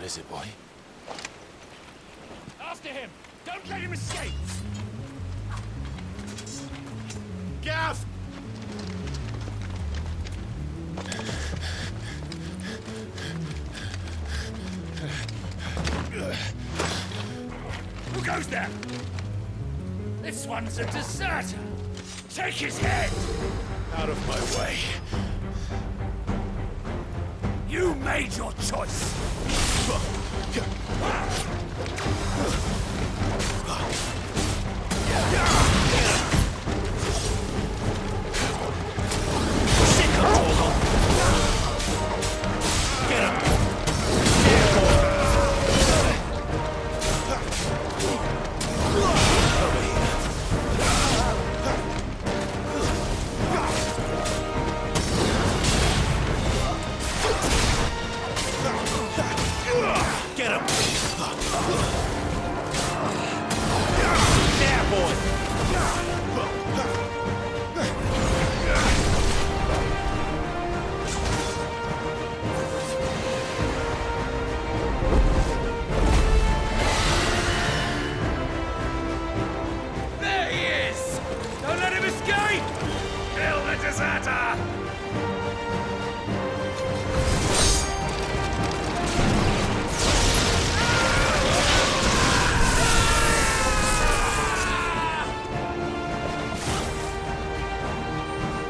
is it, boy? After him! Don't let him escape! Gav! Who goes there? This one's a deserter! Take his head! Out of my way. You made your choice!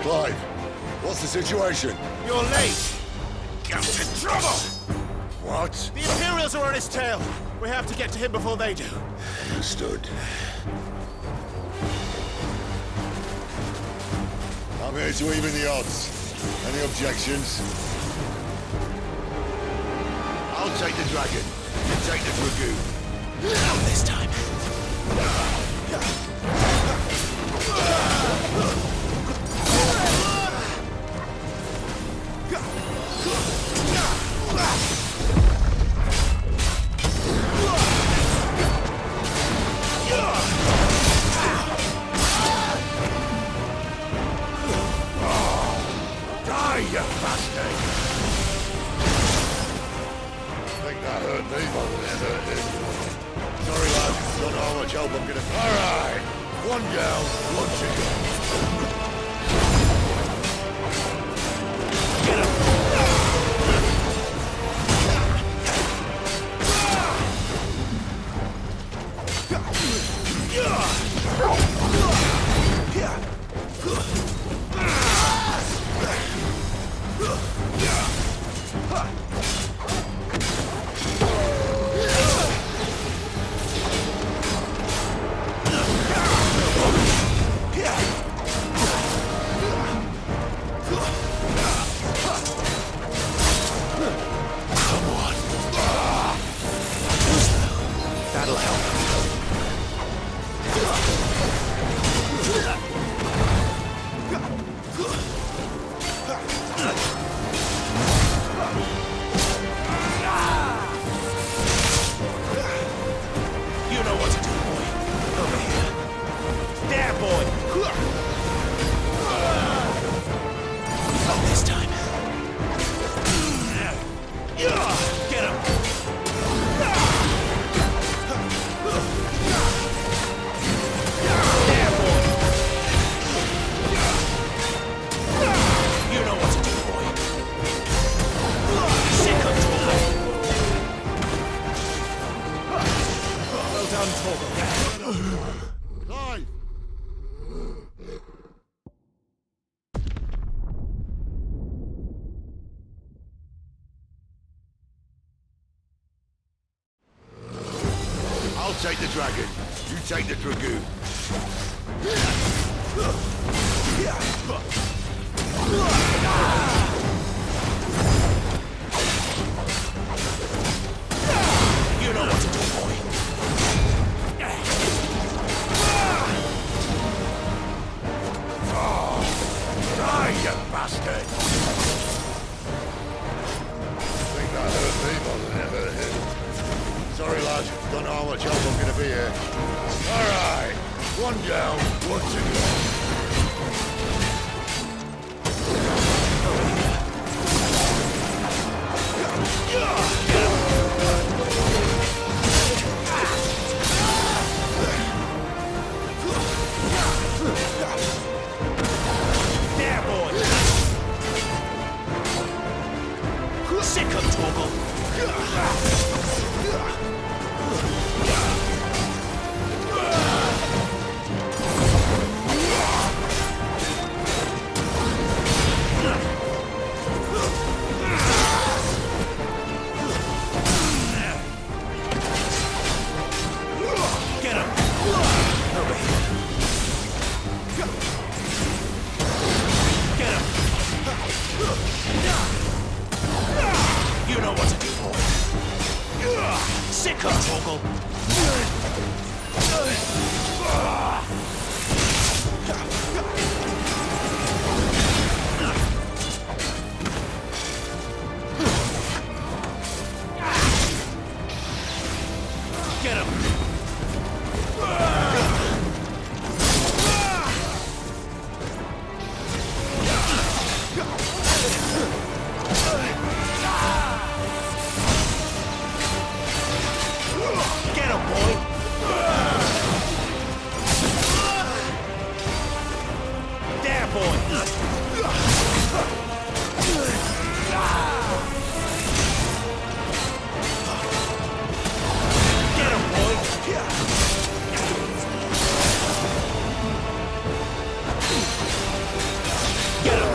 Clive, what's the situation? You're late! Get in trouble! What? The Imperials are on his tail. We have to get to him before they do. Understood. I'm here to even the odds. Any objections? I'll take the dragon. You take the dragoon. Not this time. Die, you bastard! I think that hurt me more than it hurt him. Sorry, lad. Don't know how much help I'm gonna... Alright! One down, one to go. That'll help. You know what to do, boy. Over here. There, boy! Not this time. Get him! There, boy! You know what to do, boy. Sick of talking. Well done, Torgal. Clive! I'll take the dragon. You take the dragoon. You know what to do, boy. Die, you bastard! I think that hurt me more than it hurt him. Sorry, lad. Don't know how much help I'm gonna be here. Alright! One down, one to go. Get him! Over here. Get him! You know what to do, boy. Sick her, Torgal. Get him! Get him, boy! There, boy! Get him, boy! Get him!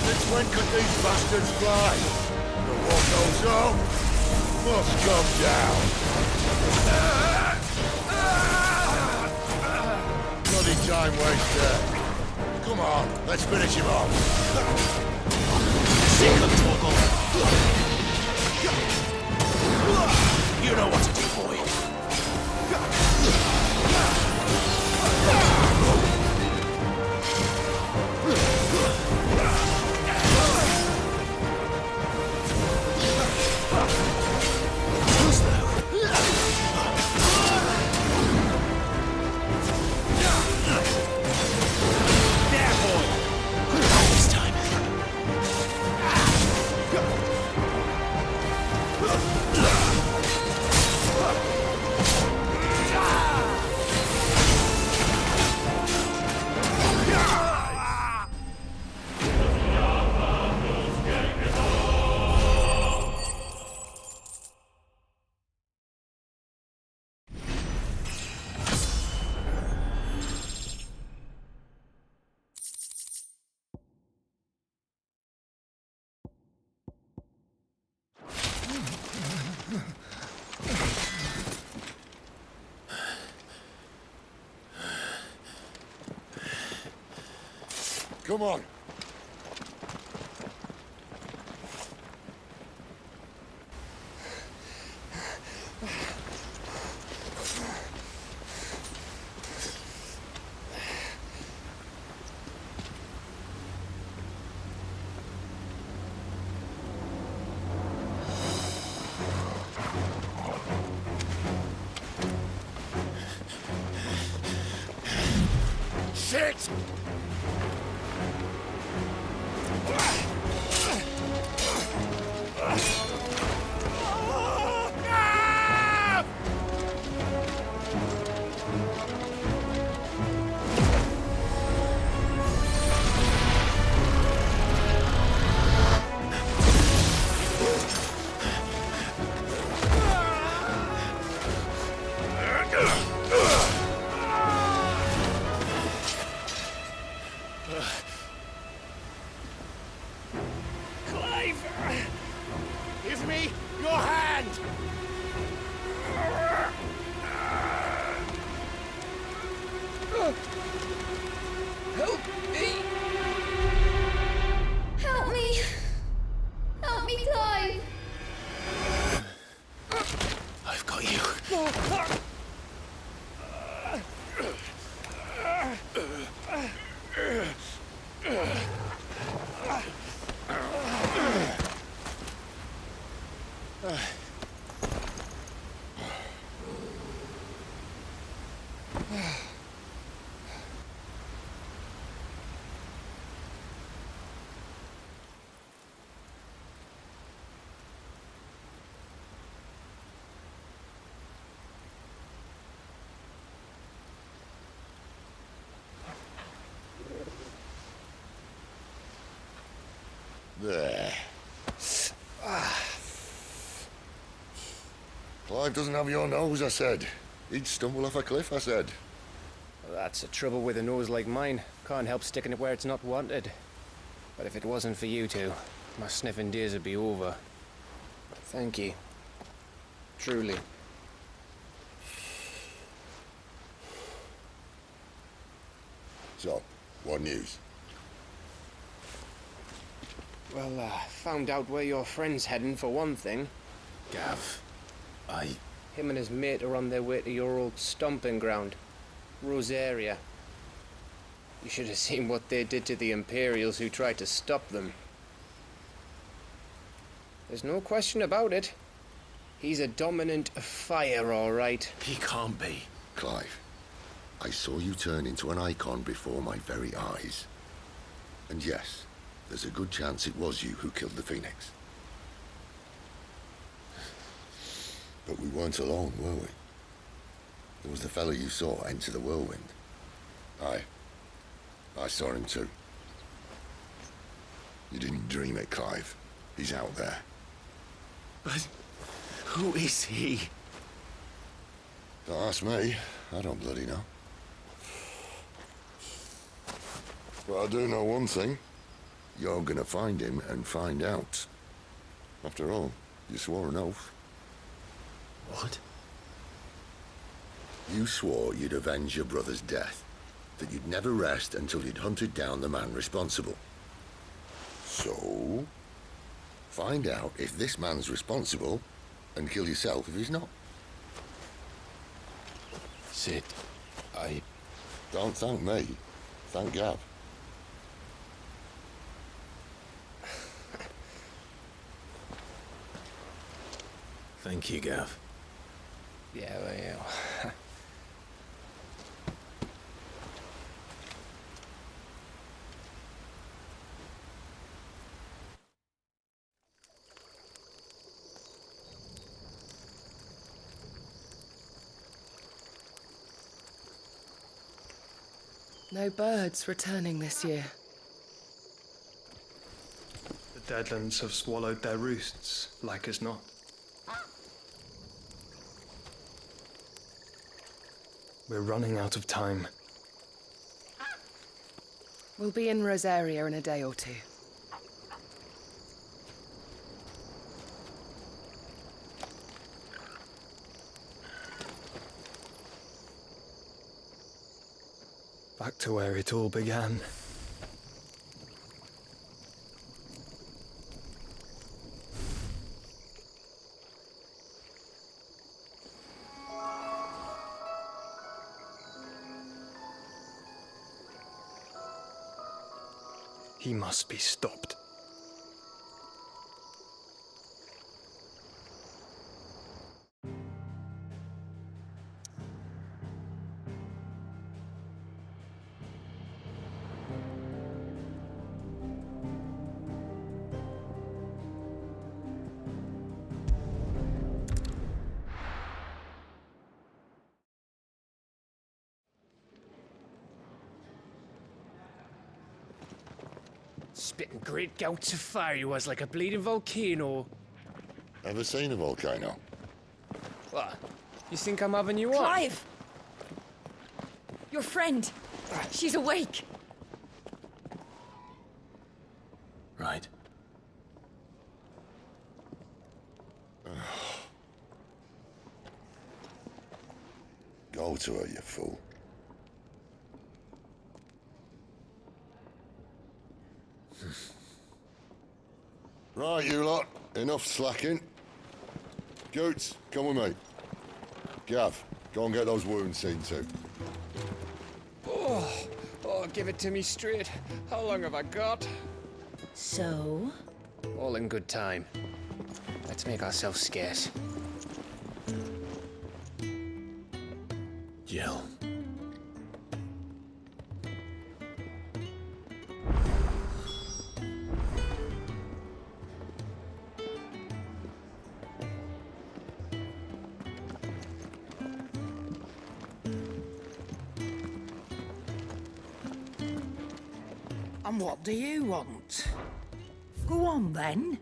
Since when could these bastards fly? The war goes on, must come down. Bloody time waster. Come on, let's finish him off. Sick of Torgal. You know what to do, boy. There, boy. This time. Come on. Shit! Give me your hand! Help me! Help me! Help me, Clive! I've got you. there. Clive doesn't have your nose, I said. He'd stumble off a cliff, I said. Well, that's the trouble with a nose like mine. Can't help sticking it where it's not wanted. But if it wasn't for you two, my sniffing days would be over. Thank you. Truly. So, what news? Well, found out where your friend's heading for one thing. Gav, Him and his mate are on their way to your old stomping ground, Rosaria. You should have seen what they did to the Imperials who tried to stop them. There's no question about it. He's a dominant fire, all right. he can't be. Clive, I saw you turn into an icon before my very eyes. And yes, there's a good chance it was you who killed the Phoenix. But we weren't alone, were we? There was the fellow you saw enter the whirlwind. I saw him too. You didn't dream it, Clive. He's out there. But who is he? Don't ask me. I don't bloody know. But I do know one thing. You're gonna find him and find out. After all, you swore an oath. What? You swore you'd avenge your brother's death. That you'd never rest until you'd hunted down the man responsible. So, find out if this man's responsible and kill yourself if he's not. Sid, Don't thank me. Thank Gav. Thank you, Gav. Yeah, well. No birds returning this year. The Deadlands have swallowed their roosts, like as not. We're running out of time. We'll be in Rosaria in a day or two. Back to where it all began. He must be stopped. Spitting great gouts of fire he was, like a bleeding volcano. Ever seen a volcano? What? You think I'm having you on? Clive! Your friend! She's awake! Right. Go to her, you fool. Right, you lot. Enough slacking. Goots, come with me. Gav, go and get those wounds seen to. Oh, give it to me straight. How long have I got? So? All in good time. Let's make ourselves scarce. Jill. And what do you want? Go on then.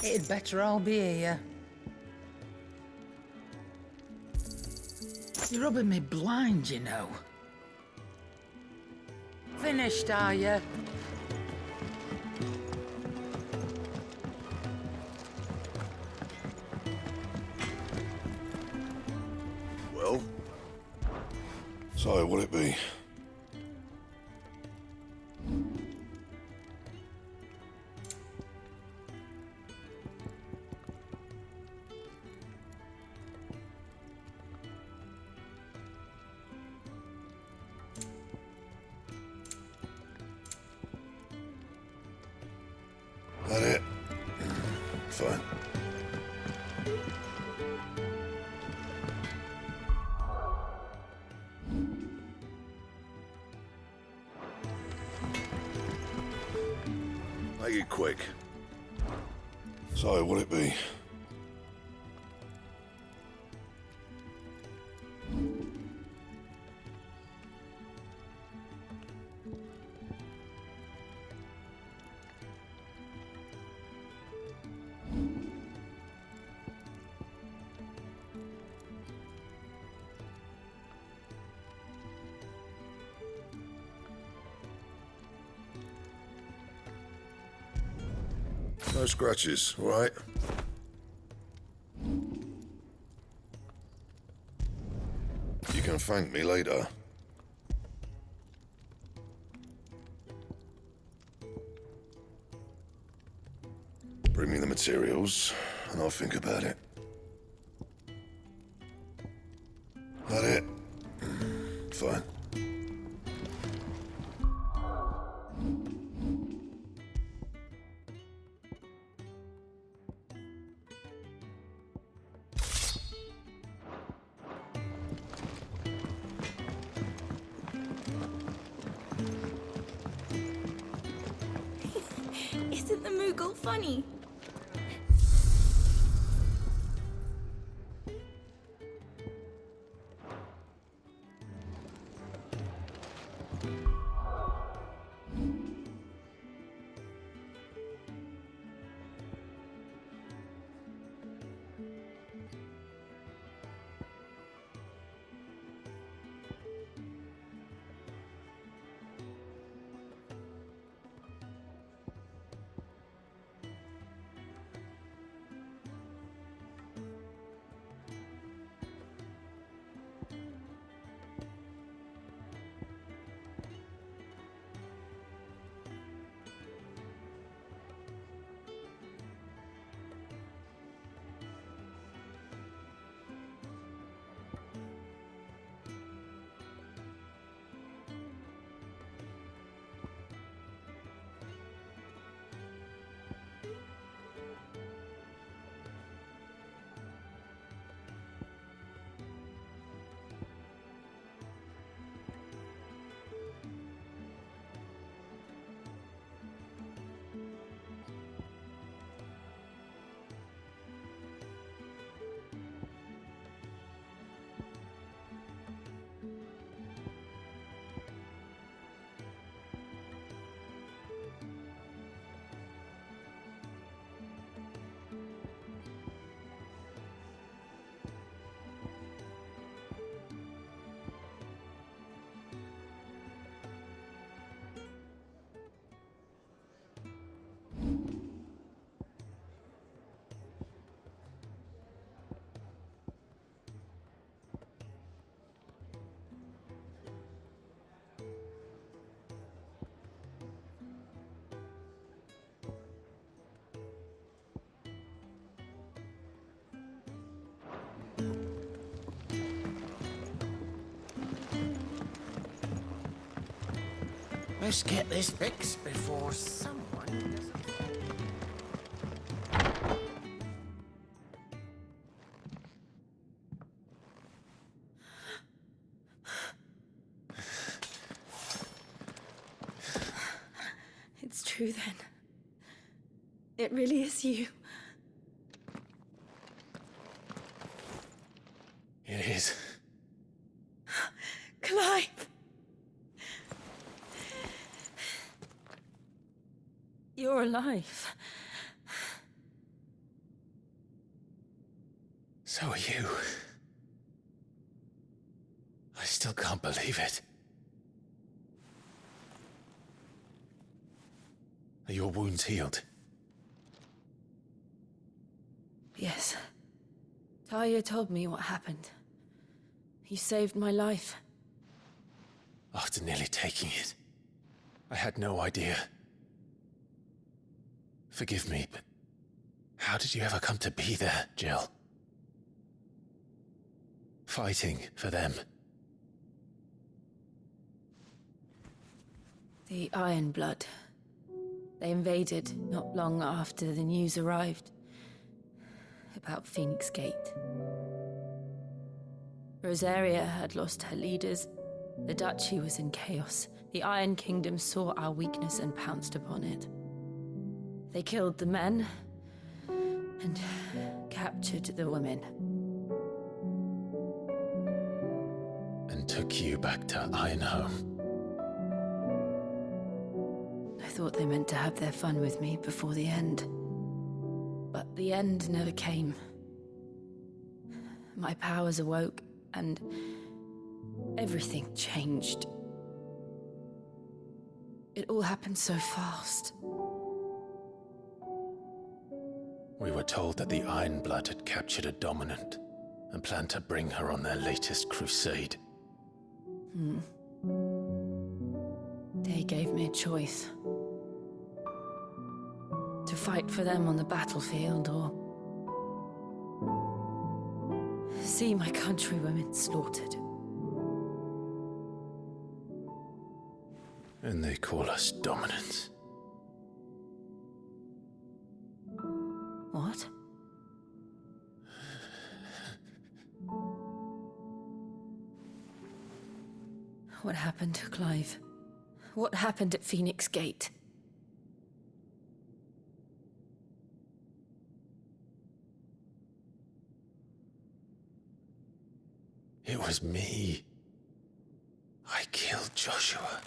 It'd better all be here. You're rubbing me blind, you know. Finished, are you? Well? So, what'll it be? That it? Fine. Make it quick. So, what'll it be? No scratches, all right? You can thank me later. Bring me the materials, and I'll think about it. That it? Fine. Isn't the Moogle funny? Let's get this fixed before someone does it. It's true then. It really is you. It is. Clive! You're alive. So are you. I still can't believe it. Are your wounds healed? Yes. Talia told me what happened. You saved my life. After nearly taking it, I had no idea. Forgive me, but how did you ever come to be there, Jill? Fighting for them. The Iron Blood. They invaded not long after the news arrived about Phoenix Gate. Rosaria had lost her leaders. The Duchy was in chaos. The Iron Kingdom saw our weakness and pounced upon it. They killed the men and captured the women. And took you back to Ironhome. I thought they meant to have their fun with me before the end. But the end never came. My powers awoke, and everything changed. It all happened so fast. We were told that the Iron Blood had captured a dominant and planned to bring her on their latest crusade. They gave me a choice. To fight for them on the battlefield, or see my countrywomen slaughtered. And they call us dominants. What? What happened, Clive? What happened at Phoenix Gate? It was me. I killed Joshua.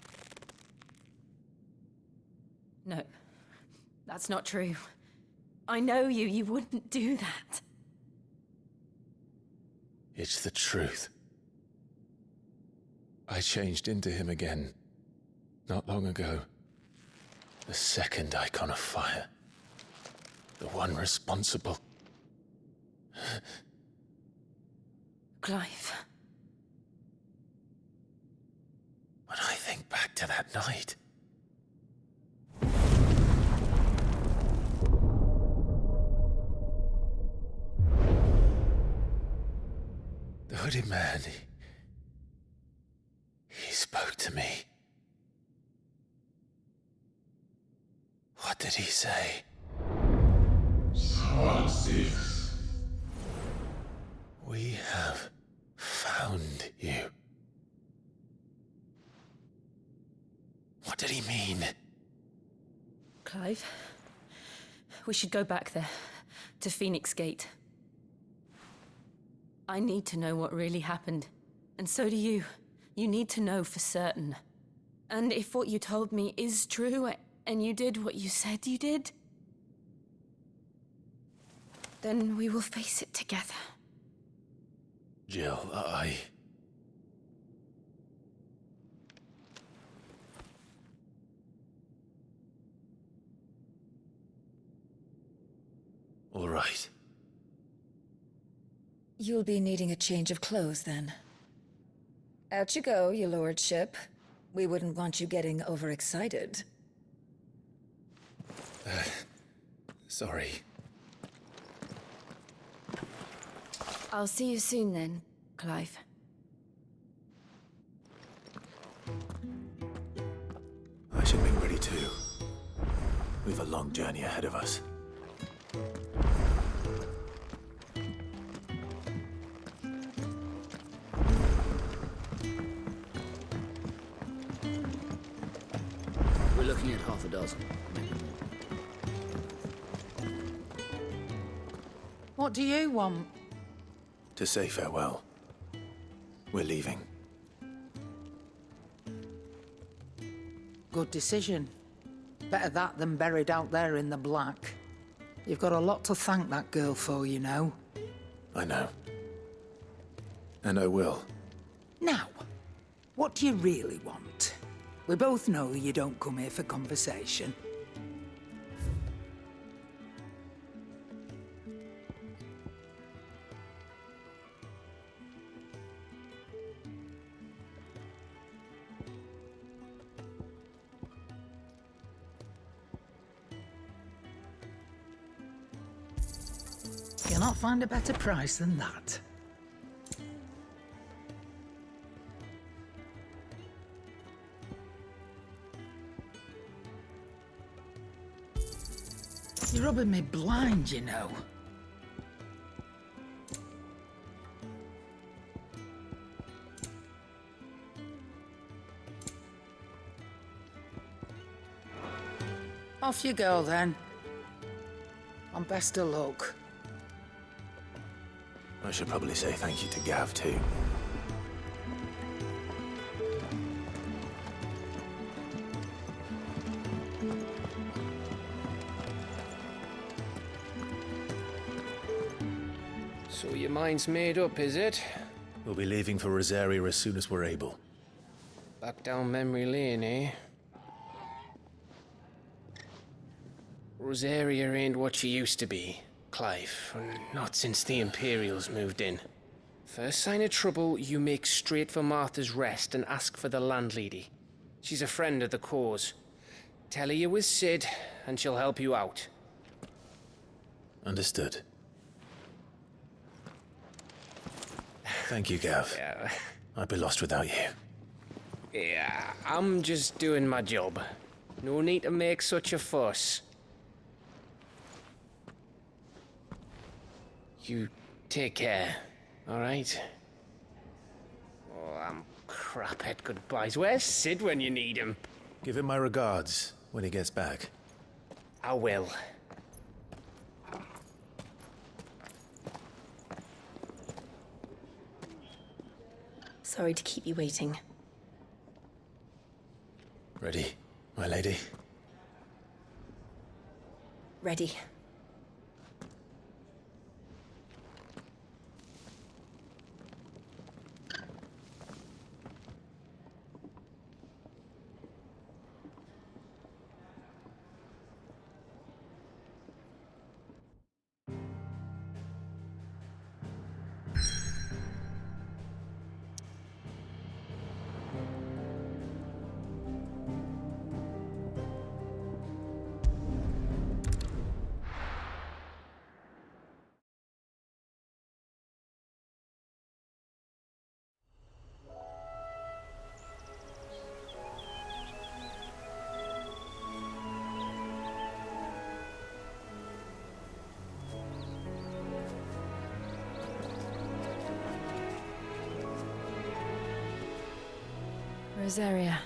No, that's not true. I know you. You wouldn't do that. It's the truth. I changed into him again, not long ago. The second icon of fire. The one responsible. Clive. When I think back to that night... The hooded man, he spoke to me. What did he say? Francis. We have found you. What did he mean? Clive, we should go back there, to Phoenix Gate. I need to know what really happened. And so do you. You need to know for certain. And if what you told me is true, and you did what you said you did, then we will face it together. Jill, All right. You'll be needing a change of clothes, then. Out you go, your lordship. We wouldn't want you getting overexcited. Sorry. I'll see you soon, then, Clive. I should be ready too. We've a long journey ahead of us. We're looking at half a dozen. What do you want? To say farewell. We're leaving. Good decision. Better that than buried out there in the black. You've got a lot to thank that girl for, you know. I know. And I will. Now, what do you really want? We both know you don't come here for conversation. You'll not find a better price than that. You're rubbing me blind, you know. Off you go, then. And best of luck. I should probably say thank you to Gav, too. So your mind's made up, is it? We'll be leaving for Rosaria as soon as we're able. Back down memory lane, eh? Rosaria ain't what she used to be, Clive. Not since the Imperials moved in. First sign of trouble, you make straight for Martha's Rest and ask for the landlady. She's a friend of the cause. Tell her you're with Sid, and she'll help you out. Understood. Thank you, Gav. Yeah. I'd be lost without you. Yeah, I'm just doing my job. No need to make such a fuss. You take care, all right? Oh, I'm crap at goodbyes. Where's Sid when you need him? Give him my regards when he gets back. I will. Sorry to keep you waiting. Ready, my lady? Ready. Rosaria.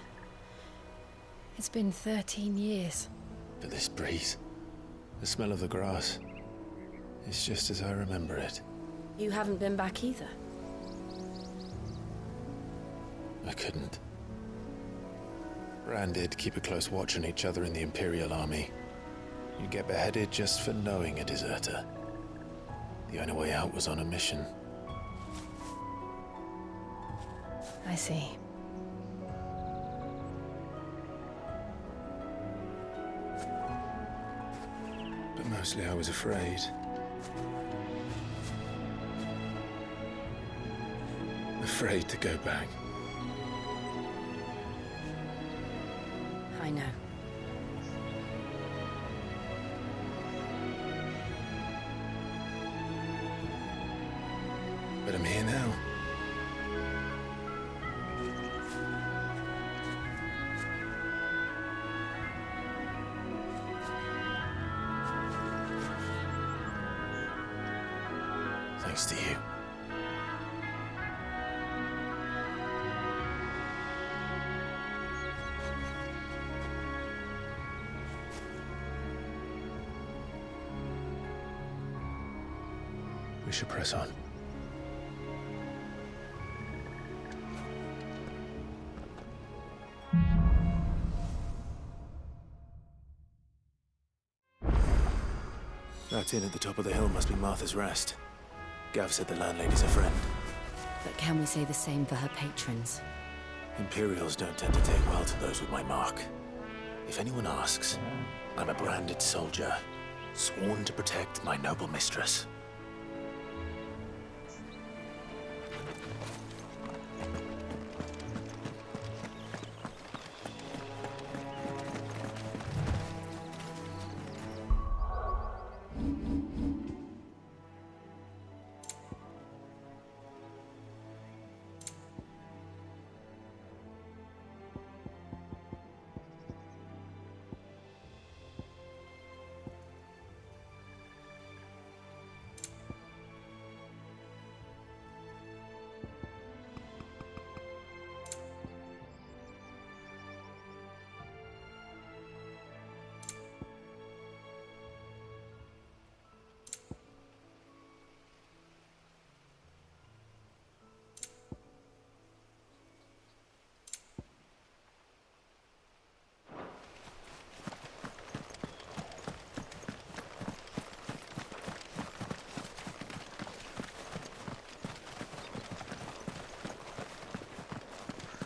It's been 13 years. But this breeze, the smell of the grass, it's just as I remember it. You haven't been back either. I couldn't. Rand did keep a close watch on each other in the Imperial Army. You'd get beheaded just for knowing a deserter. The only way out was on a mission. I see. But mostly I was afraid. Afraid to go back. I know. But I'm here now. Thanks to you. We should press on. That inn at the top of the hill must be Martha's Rest. Gav said the landlady's a friend. But can we say the same for her patrons? Imperials don't tend to take well to those with my mark. If anyone asks, I'm a branded soldier, sworn to protect my noble mistress.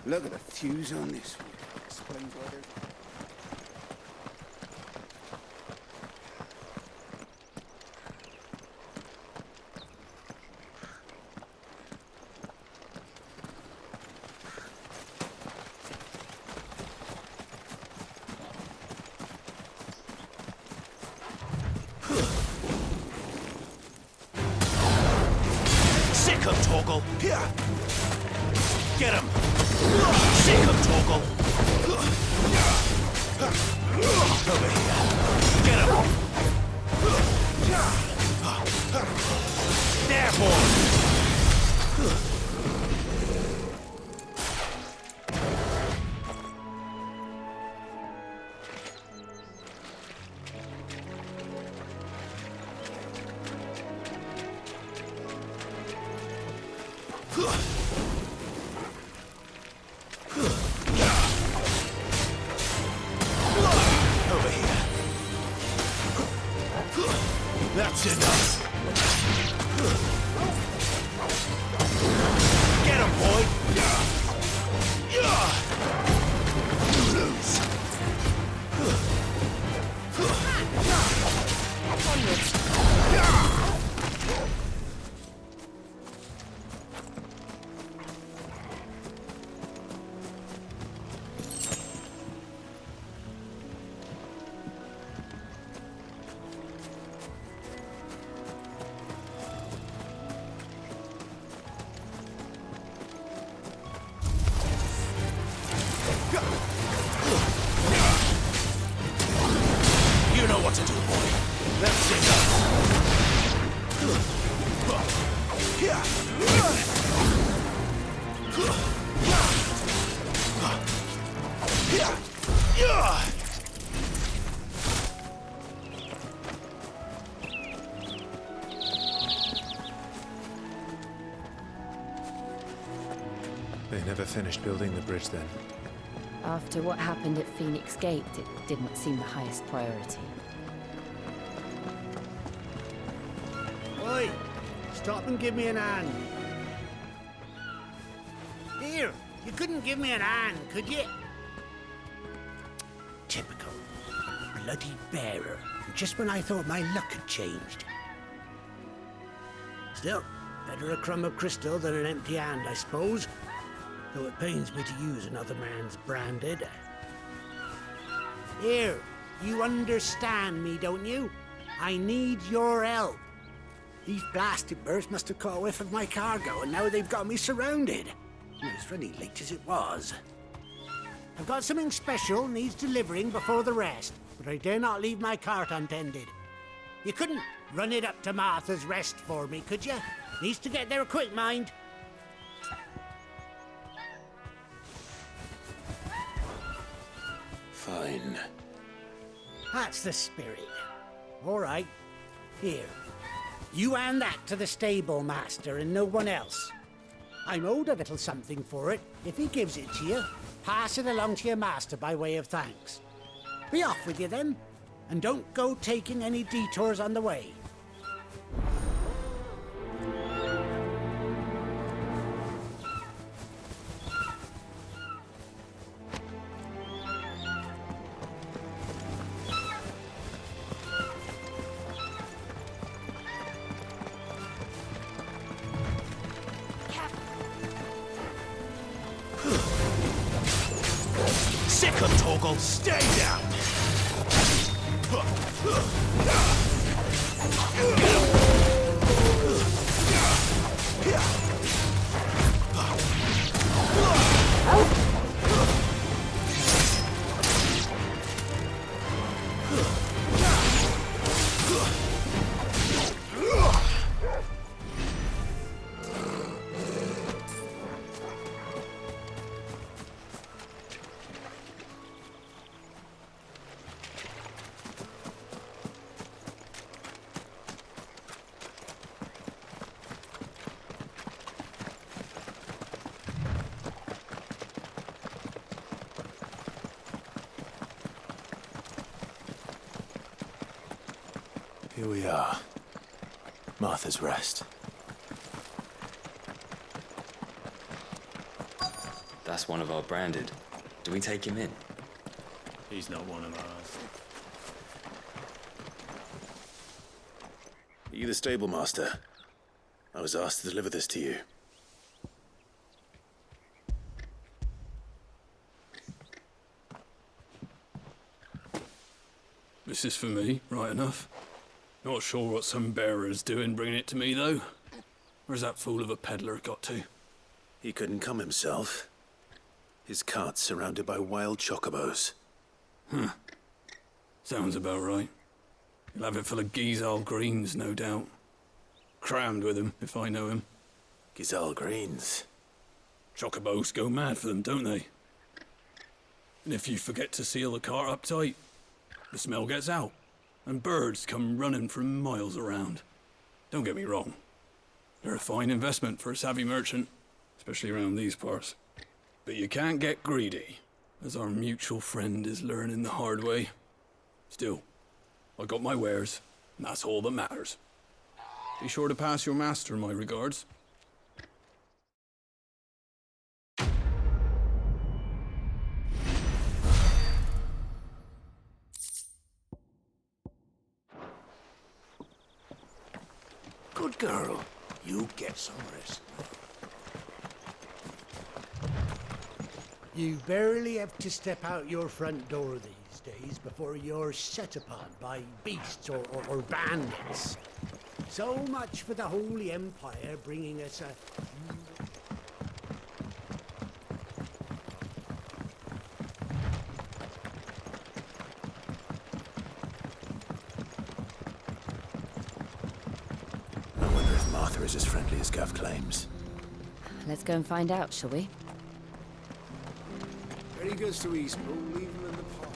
Look at the fuse on this one. Explains why there's... Sick of Torgal! Here! Get him! Sick of Torgal! Over here! Get him! There, boy! Over here. That's enough. Get him, boy. You lose. Onwards. You know what to do, boy. That's enough. They never finished building the bridge then. After what happened at Phoenix Gate, it didn't seem the highest priority. Oi! Stop and give me an hand. Here, you couldn't give me an hand, could you? Typical. Bloody bearer. Just when I thought my luck had changed. Still, better a crumb of crystal than an empty hand, I suppose. Though it pains me to use another man's branded. Here, you understand me, don't you? I need your help. These blasted birds must have caught a whiff of my cargo, and now they've got me surrounded. It was really late as it was. I've got something special needs delivering before the rest, but I dare not leave my cart untended. You couldn't run it up to Martha's Rest for me, could you? Needs to get there quick, mind. Fine. That's the spirit. All right. Here. You hand that to the stable master and no one else. I'm owed a little something for it. If he gives it to you, pass it along to your master by way of thanks. Be off with you then. And don't go taking any detours on the way. Sick of Toggle, stay down! Here we are. Martha's Rest. That's one of our branded. Do we take him in? He's not one of ours. Are you the stable master? I was asked to deliver this to you. This is for me, right enough. Not sure what some bearer's doing bringing it to me, though. Where's that fool of a peddler got to? He couldn't come himself. His cart's surrounded by wild chocobos. Huh. Sounds about right. He'll have it full of Gizal greens, no doubt. Crammed with him, if I know him. Gizal greens? Chocobos go mad for them, don't they? And if you forget to seal the cart up tight, the smell gets out, and birds come running from miles around. Don't get me wrong. They're a fine investment for a savvy merchant, especially around these parts. But you can't get greedy, as our mutual friend is learning the hard way. Still, I got my wares, and that's all that matters. Be sure to pass your master my regards. Good girl. You get some rest. You barely have to step out your front door these days before you're set upon by beasts or bandits. So much for the Holy Empire bringing us a... I wonder if Martha is as friendly as Gav claims. Let's go and find out, shall we? Very good to East, but we'll leave them in the pot.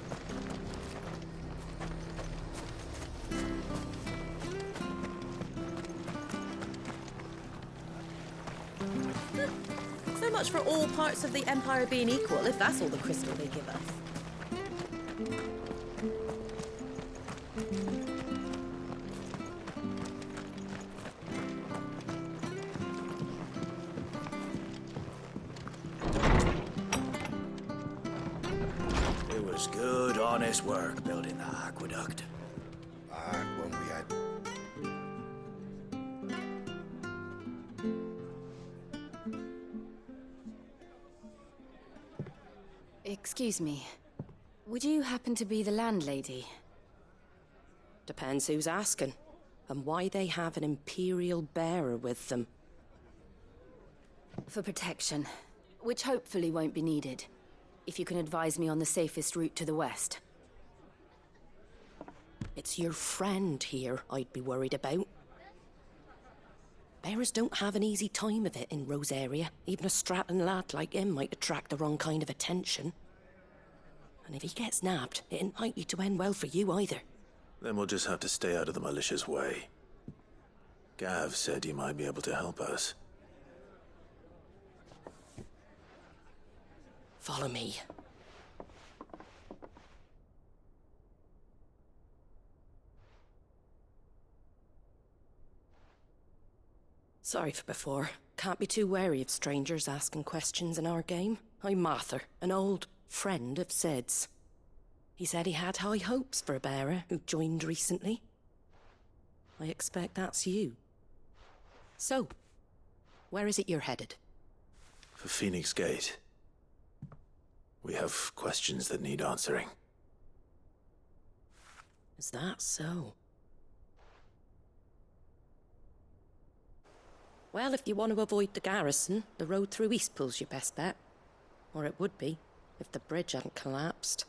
So much for all parts of the Empire being equal, if that's all the crystal they give us. It was good, honest work building that aqueduct. Back when we had... Excuse me. Would you happen to be the landlady? Depends who's asking, and why they have an Imperial bearer with them. For protection, which hopefully won't be needed. If you can advise me on the safest route to the west. It's your friend here I'd be worried about. Bearers don't have an easy time of it in Rosaria. Even a strapping lad like him might attract the wrong kind of attention. And if he gets nabbed, it ain't likely to end well for you either. Then we'll just have to stay out of the malicious way. Gav said you might be able to help us. Follow me. Sorry for before. Can't be too wary of strangers asking questions in our game. I'm Martha, an old friend of Sid's. He said he had high hopes for a bearer who joined recently. I expect that's you. So, where is it you're headed? For Phoenix Gate. We have questions that need answering. Is that so? Well, if you want to avoid the garrison, the road through Eastpool's your best bet. Or it would be, if the bridge hadn't collapsed.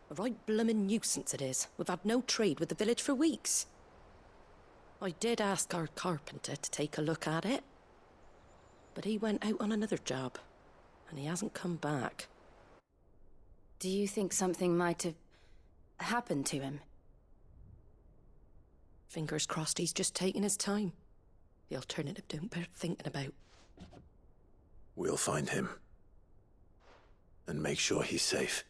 A right bloomin' nuisance it is. We've had no trade with the village for weeks. I did ask our carpenter to take a look at it. But he went out on another job, and he hasn't come back. Do you think something might have happened to him? Fingers crossed he's just taking his time. The alternative don't bear thinking about. We'll find him. And make sure he's safe.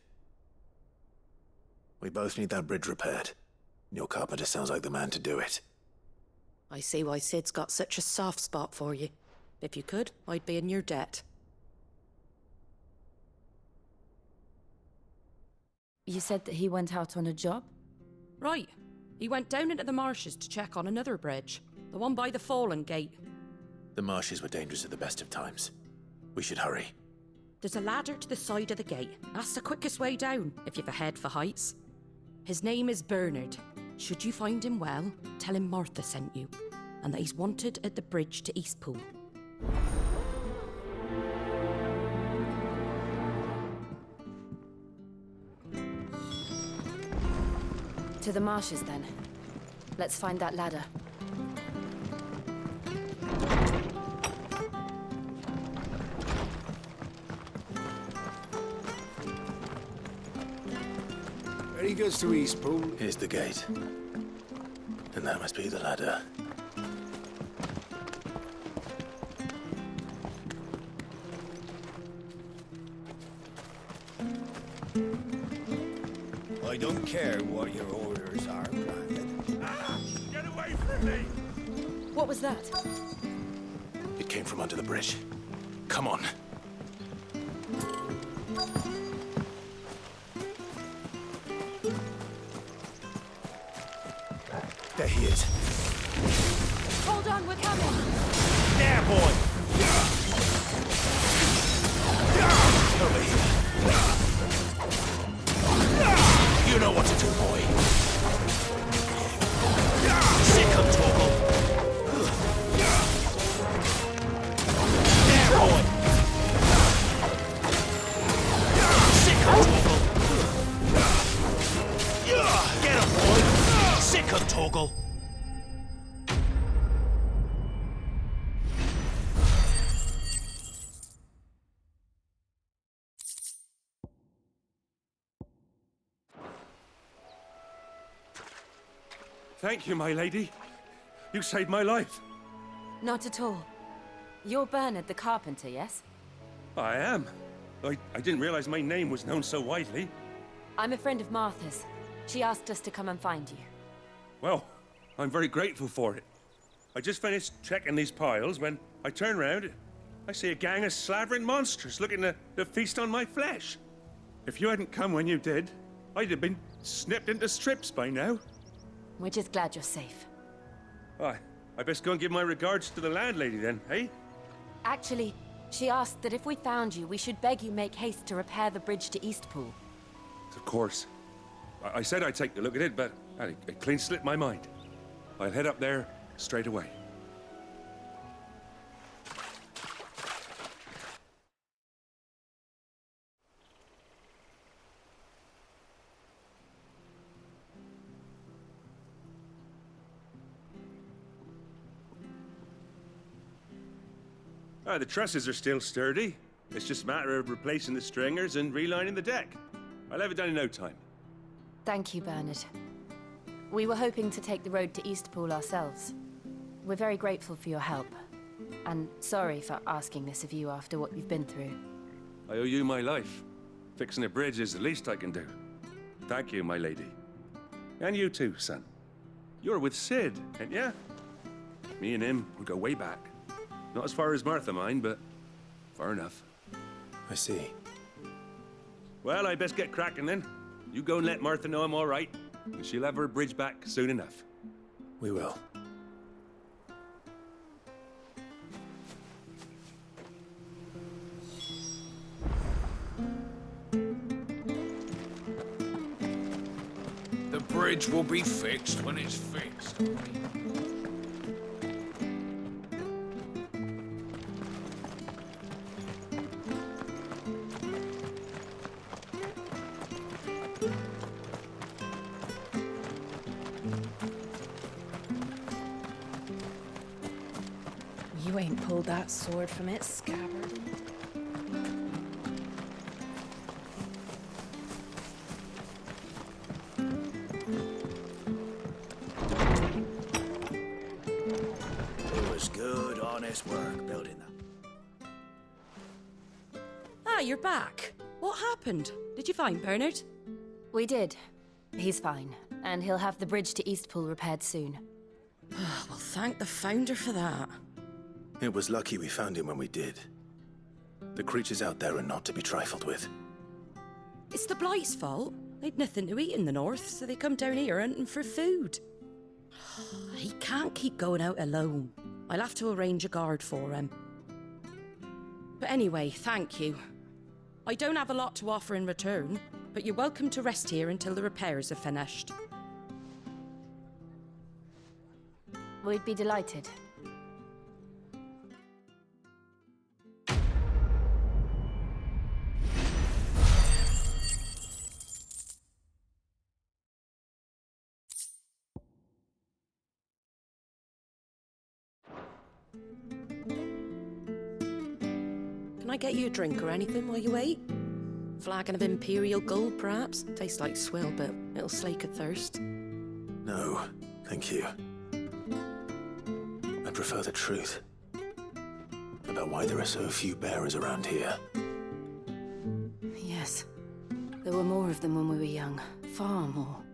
We both need that bridge repaired. Your carpenter sounds like the man to do it. I see why Sid's got such a soft spot for you. If you could, I'd be in your debt. You said that he went out on a job? Right. He went down into the marshes to check on another bridge. The one by the Fallen Gate. The marshes were dangerous at the best of times. We should hurry. There's a ladder to the side of the gate. That's the quickest way down, if you've a head for heights. His name is Bernard. Should you find him well, tell him Martha sent you, and that he's wanted at the bridge to Eastpool. To the marshes, then. Let's find that ladder. He goes to Eastpool. Here's the gate. And that must be the ladder. I don't care what your orders are, Brandon. Get away from me! What was that? It came from under the bridge. Come on. There he is. Hold on, we're coming! There, boy! Over here. You know what to do, boy. Sick of Torgal. There, boy. Sick of Torgal. Get him, boy. Sick of Torgal. Thank you, my lady. You saved my life. Not at all. You're Bernard the carpenter, yes? I am. I didn't realize my name was known so widely. I'm a friend of Martha's. She asked us to come and find you. Well, I'm very grateful for it. I just finished checking these piles when I turn around. I see a gang of slavering monsters looking to feast on my flesh. If you hadn't come when you did, I'd have been snipped into strips by now. We're just glad you're safe. I best go and give my regards to the landlady then, eh? Actually, she asked that if we found you, we should beg you make haste to repair the bridge to Eastpool. Of course. I said I'd take a look at it, but it clean slipped my mind. I'll head up there straight away. The trusses are still sturdy. It's just a matter of replacing the stringers and relining the deck. I'll have it done in no time. Thank you, Bernard. We were hoping to take the road to Eastpool ourselves. We're very grateful for your help. And sorry for asking this of you after what you've been through. I owe you my life. Fixing a bridge is the least I can do. Thank you, my lady. And you too, son. You're with Sid, ain't ya? Me and him, we go way back. Not as far as Martha, mind, but far enough. I see. Well, I best get cracking then. You go and let Martha know I'm all right, and she'll have her bridge back soon enough. We will. The bridge will be fixed when it's fixed. You ain't pulled that sword from its scabbard. It was good, honest work building that. Ah, you're back. What happened? Did you find Bernard? We did. He's fine, and he'll have the bridge to Eastpool repaired soon. Well, thank the Founder for that. It was lucky we found him when we did. The creatures out there are not to be trifled with. It's the Blight's fault. They'd nothing to eat in the north, so they come down here hunting for food. He can't keep going out alone. I'll have to arrange a guard for him. But anyway, thank you. I don't have a lot to offer in return, but you're welcome to rest here until the repairs are finished. We'd be delighted. Can I get you a drink or anything while you wait? Flagon of Imperial Gold, perhaps? Tastes like swill, but it'll slake a thirst. No, thank you. I prefer the truth about why there are so few bearers around here. Yes. There were more of them when we were young. Far more.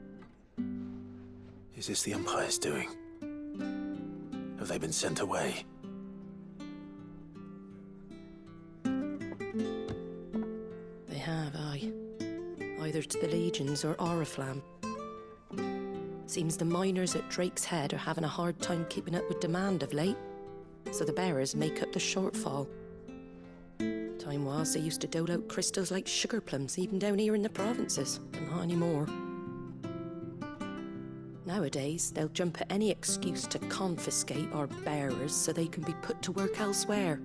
Is this the Empire's doing? Have they been sent away? They have, aye. Either to the Legions or Oriflamme. Seems the miners at Drake's Head are having a hard time keeping up with demand of late, so the bearers make up the shortfall. Time was they used to dole out crystals like sugar plums even down here in the provinces, but not anymore. Nowadays, they'll jump at any excuse to confiscate our bearers so they can be put to work elsewhere.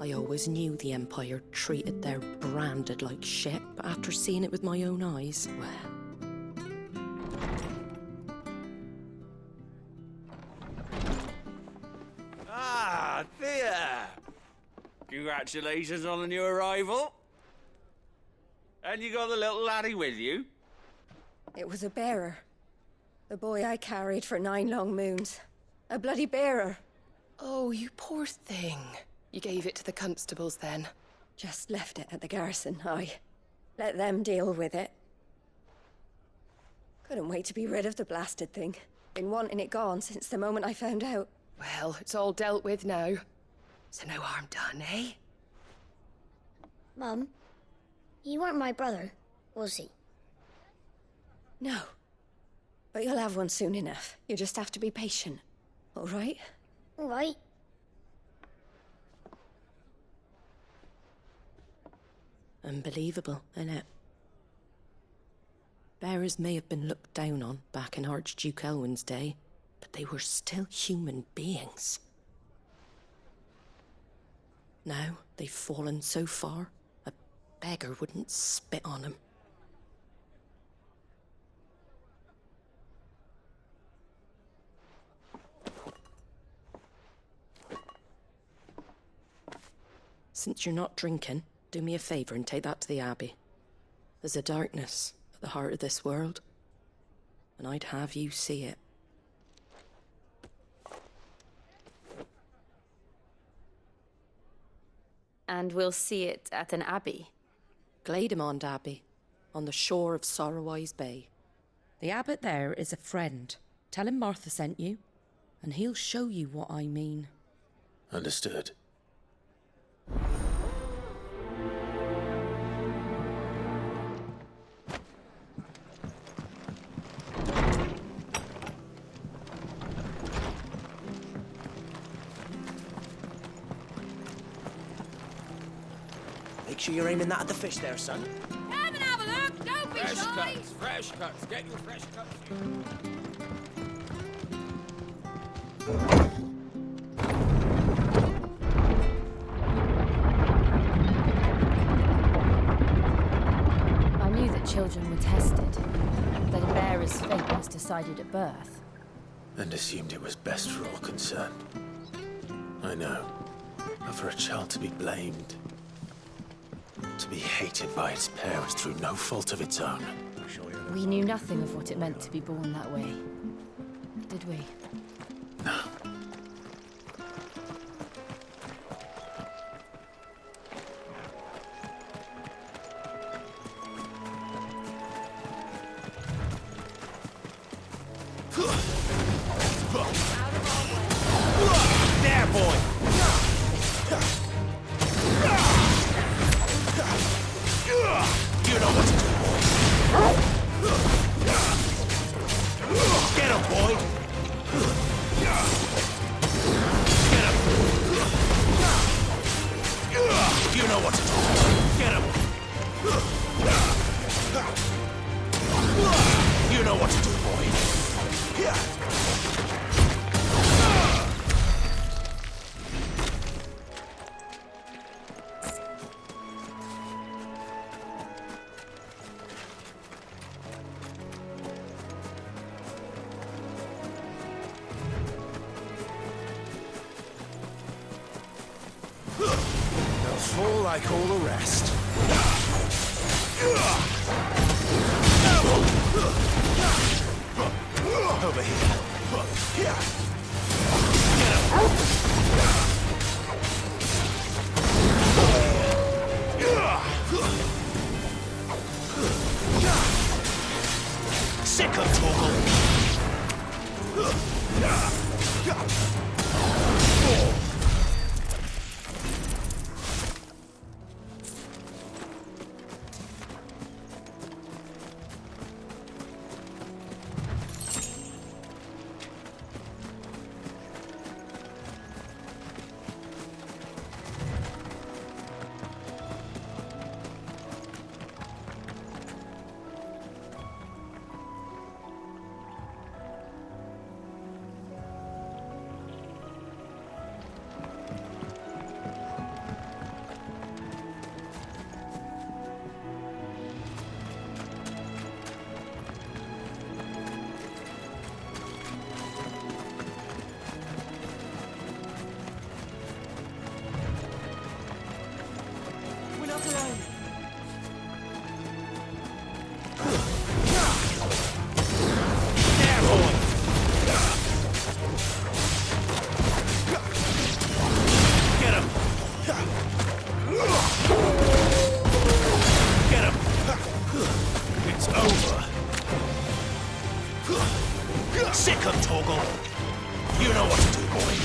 I always knew the Empire treated their branded like shit, but after seeing it with my own eyes, well... Ah, Thea! Congratulations on the new arrival. And you got the little laddie with you? It was a bearer. The boy I carried for 9 long moons. A bloody bearer. Oh, you poor thing. You gave it to the constables then? Just left it at the garrison, aye. Let them deal with it. Couldn't wait to be rid of the blasted thing. Been wanting it gone since the moment I found out. Well, it's all dealt with now. So no harm done, eh? Mum, he weren't my brother, was he? No. But you'll have one soon enough. You just have to be patient. All right? All right. Unbelievable, innit? Bearers may have been looked down on back in Archduke Elwin's day, but they were still human beings. Now they've fallen so far, a beggar wouldn't spit on them. Since you're not drinking, do me a favour and take that to the Abbey. There's a darkness at the heart of this world, and I'd have you see it. And we'll see it at an abbey? Glademond Abbey, on the shore of Sorrowise Bay. The abbot there is a friend. Tell him Martha sent you. And he'll show you what I mean. Understood. Make sure you're aiming that at the fish there, son. Come and have a look. Don't be shy. Fresh cuts. Get your fresh cuts. I knew that children were tested, that a bearer's fate was decided at birth. And assumed it was best for all concerned. I know. But for a child to be blamed, to be hated by its parents through no fault of its own. We knew nothing of what it meant to be born that way, did we? No. There, boy! You know what to do, boy. Get him, boy! Get him! You know what to do. Get him! You know what to do, boy. They'll fall like all the rest. Over here. Get him. Sick of Torgal. Sick of Torgal. You know what to do, boy.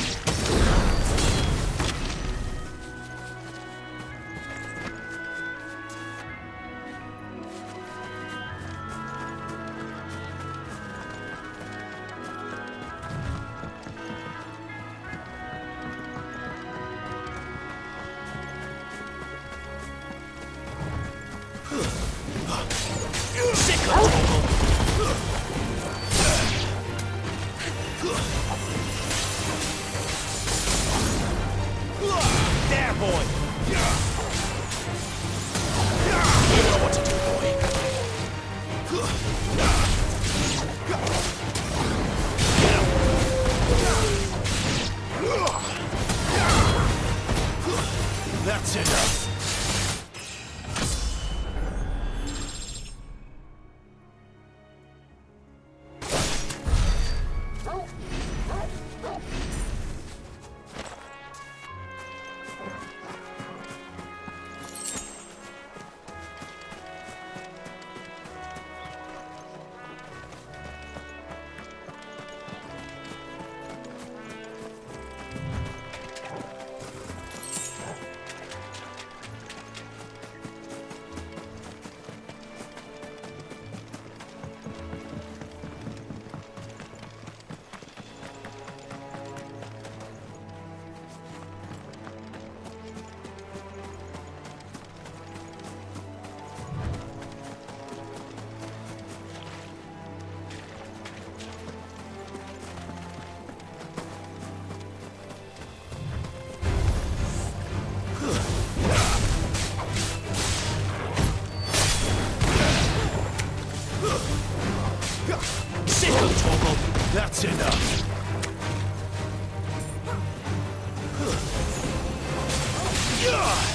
That's enough.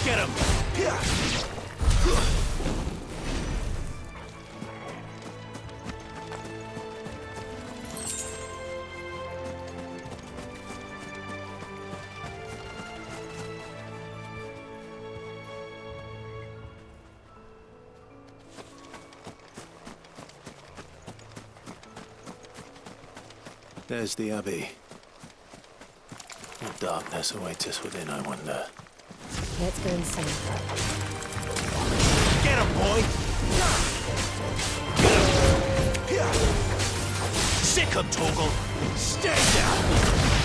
Get him! There's the Abbey. What darkness awaits us within, I wonder. Let's go and see. Get him, boy! Sick him, Torgal! Stay down!